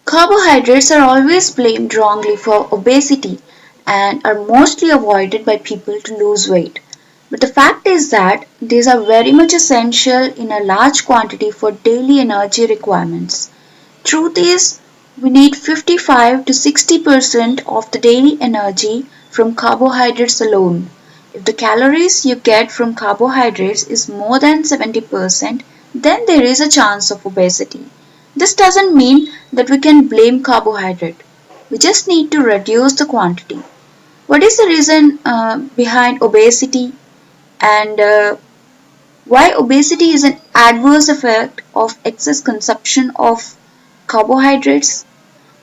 Carbohydrates are always blamed wrongly for obesity and are mostly avoided by people to lose weight. But the fact is that these are very much essential in a large quantity for daily energy requirements. Truth is, we need 55 to 60% of the daily energy from carbohydrates alone. If the calories you get from carbohydrates is more than 70%, then there is a chance of obesity. This doesn't mean that we can blame carbohydrate. We just need to reduce the quantity. What is the reason behind obesity and why obesity is an adverse effect of excess consumption of carbohydrates?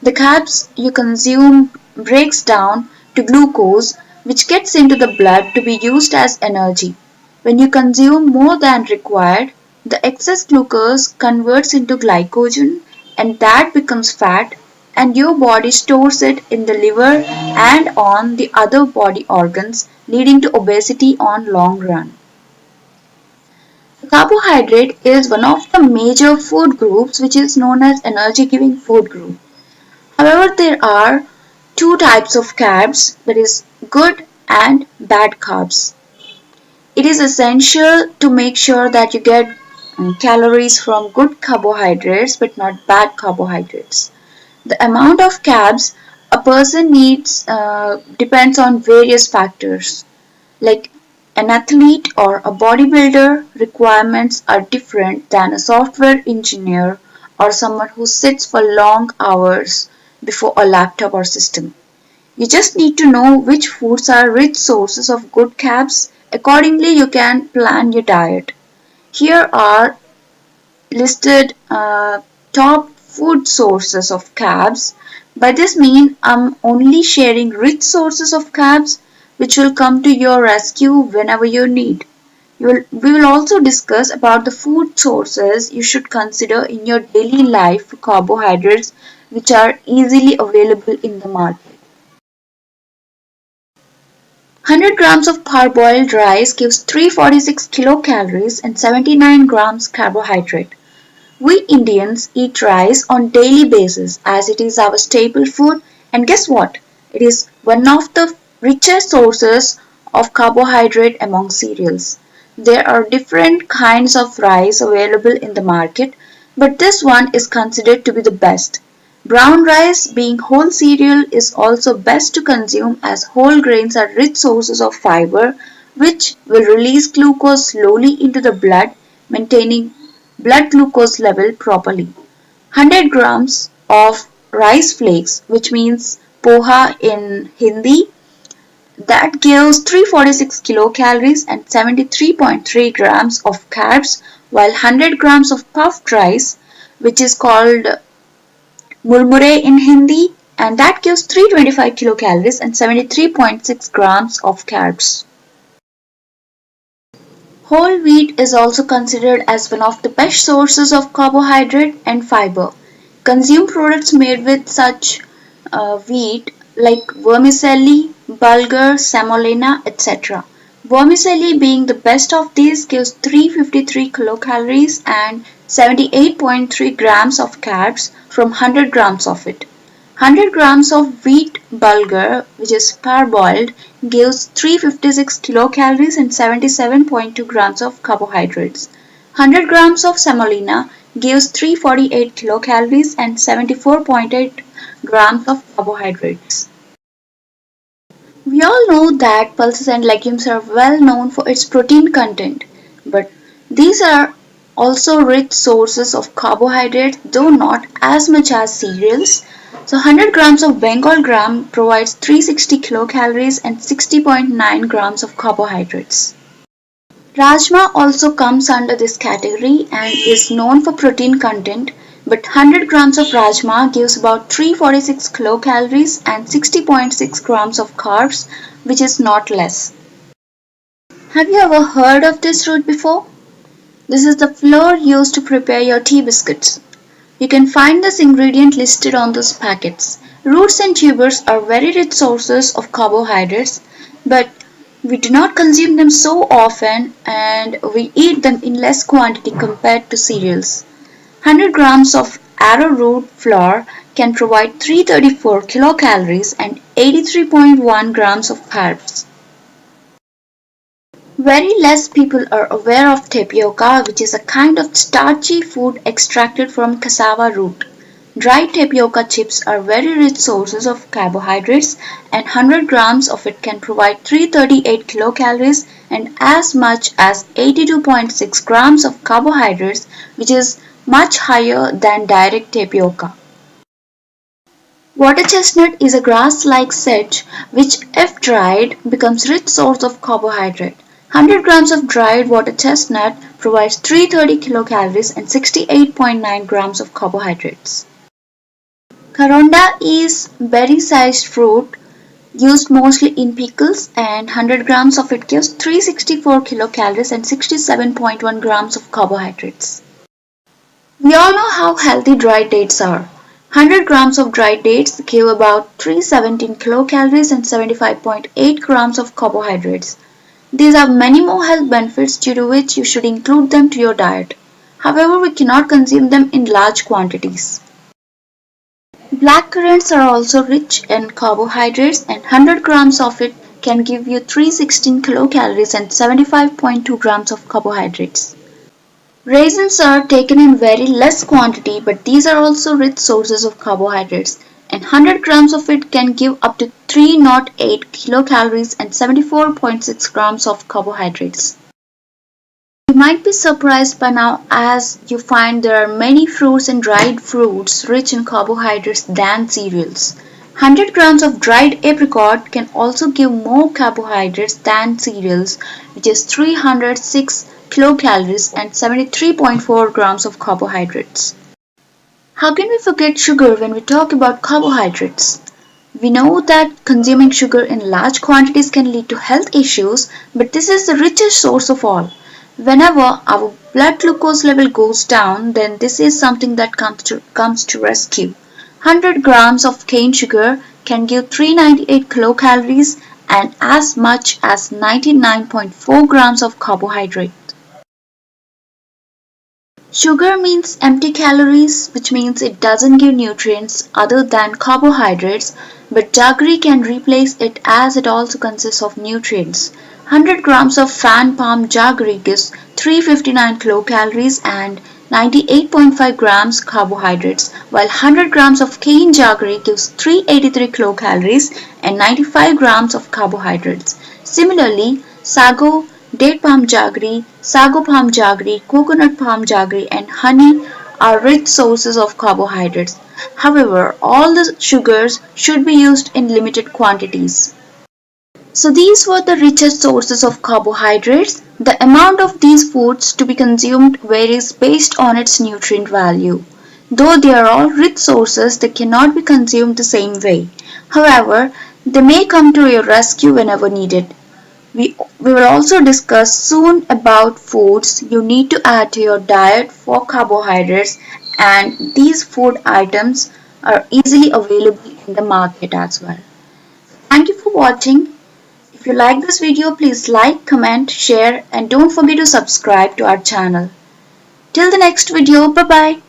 The carbs you consume breaks down to glucose which gets into the blood to be used as energy. When you consume more than required, the excess glucose converts into glycogen and that becomes fat and your body stores it in the liver and on the other body organs leading to obesity on long run. Carbohydrate is one of the major food groups which is known as energy giving food group. However, there are two types of carbs, that is good and bad carbs. It is essential to make sure that you get calories from good carbohydrates but not bad carbohydrates. The amount of carbs a person needs depends on various factors. Like an athlete or a bodybuilder requirements are different than a software engineer or someone who sits for long hours before a laptop or system. You just need to know which foods are rich sources of good carbs. Accordingly, you can plan your diet. Here are listed top food sources of carbs. By this mean I'm only sharing rich sources of carbs which will come to your rescue whenever you need. We will also discuss about the food sources you should consider in your daily life for carbohydrates which are easily available in the market. 100 grams of parboiled rice gives 346 kilocalories and 79 grams carbohydrate. We Indians eat rice on daily basis as it is our staple food and guess what? It is one of the richest sources of carbohydrate among cereals. There are different kinds of rice available in the market, but this one is considered to be the best. Brown rice, being whole cereal, is also best to consume as whole grains are rich sources of fiber which will release glucose slowly into the blood, maintaining blood glucose level properly. 100 grams of rice flakes, which means poha in Hindi, that gives 346 kilocalories and 73.3 grams of carbs, while 100 grams of puffed rice, which is called murmure in Hindi, and that gives 325 kilocalories and 73.6 grams of carbs. Whole wheat is also considered as one of the best sources of carbohydrate and fiber. Consume products made with such wheat like vermicelli, bulgur, semolina, etc. Vermicelli being the best of these gives 353 kilocalories and 78.3 grams of carbs from 100 grams of it. 100 grams of wheat bulgur, which is parboiled, gives 356 kilocalories and 77.2 grams of carbohydrates. 100 grams of semolina gives 348 kilocalories and 74.8 grams of carbohydrates. We all know that pulses and legumes are well known for its protein content, but these are also rich sources of carbohydrates, though not as much as cereals. So 100 grams of Bengal gram provides 360 kilocalories and 60.9 grams of carbohydrates. Rajma also comes under this category and is known for protein content, but 100 grams of rajma gives about 346 kilocalories and 60.6 grams of carbs, which is not less. Have you ever heard of this root before? This is the flour used to prepare your tea biscuits. You can find this ingredient listed on those packets. Roots and tubers are very rich sources of carbohydrates, but we do not consume them so often and we eat them in less quantity compared to cereals. 100 grams of arrowroot flour can provide 334 kilocalories and 83.1 grams of carbs. Very less people are aware of tapioca, which is a kind of starchy food extracted from cassava root. Dried tapioca chips are very rich sources of carbohydrates, and 100 grams of it can provide 338 kilocalories and as much as 82.6 grams of carbohydrates, which is much higher than direct tapioca. Water chestnut is a grass-like sedge which, if dried, becomes rich source of carbohydrate. 100 grams of dried water chestnut provides 330 kilocalories and 68.9 grams of carbohydrates. Karonda is berry-sized fruit used mostly in pickles, and 100 grams of it gives 364 kilocalories and 67.1 grams of carbohydrates. We all know how healthy dried dates are. 100 grams of dried dates give about 317 kilocalories and 75.8 grams of carbohydrates. These have many more health benefits, due to which you should include them to your diet. However, we cannot consume them in large quantities. Black currants are also rich in carbohydrates, and 100 grams of it can give you 316 kilocalories and 75.2 grams of carbohydrates. Raisins are taken in very less quantity, but these are also rich sources of carbohydrates, and 100 grams of it can give up to 308 kilocalories and 74.6 grams of carbohydrates. You might be surprised by now, as you find there are many fruits and dried fruits rich in carbohydrates than cereals. 100 grams of dried apricot can also give more carbohydrates than cereals, which is 306 kilocalories and 73.4 grams of carbohydrates. How can we forget sugar when we talk about carbohydrates? We know that consuming sugar in large quantities can lead to health issues, but this is the richest source of all. Whenever our blood glucose level goes down, then this is something that comes to rescue. 100 grams of cane sugar can give 398 kilocalories and as much as 99.4 grams of carbohydrate. Sugar means empty calories, which means it doesn't give nutrients other than carbohydrates, but jaggery can replace it as it also consists of nutrients. 100 grams of fan palm jaggery gives 359 kilocalories and 98.5 grams carbohydrates, while 100 grams of cane jaggery gives 383 kilocalories and 95 grams of carbohydrates. Similarly, sago, date palm jaggery, sago palm jaggery, coconut palm jaggery, and honey are rich sources of carbohydrates. However, all the sugars should be used in limited quantities. So these were the richest sources of carbohydrates. The amount of these foods to be consumed varies based on its nutrient value. Though they are all rich sources, they cannot be consumed the same way. However, they may come to your rescue whenever needed. We will also discuss soon about foods you need to add to your diet for carbohydrates, and these food items are easily available in the market as well. Thank you for watching. If you like this video, please like, comment, share, and don't forget to subscribe to our channel. Till the next video, bye bye.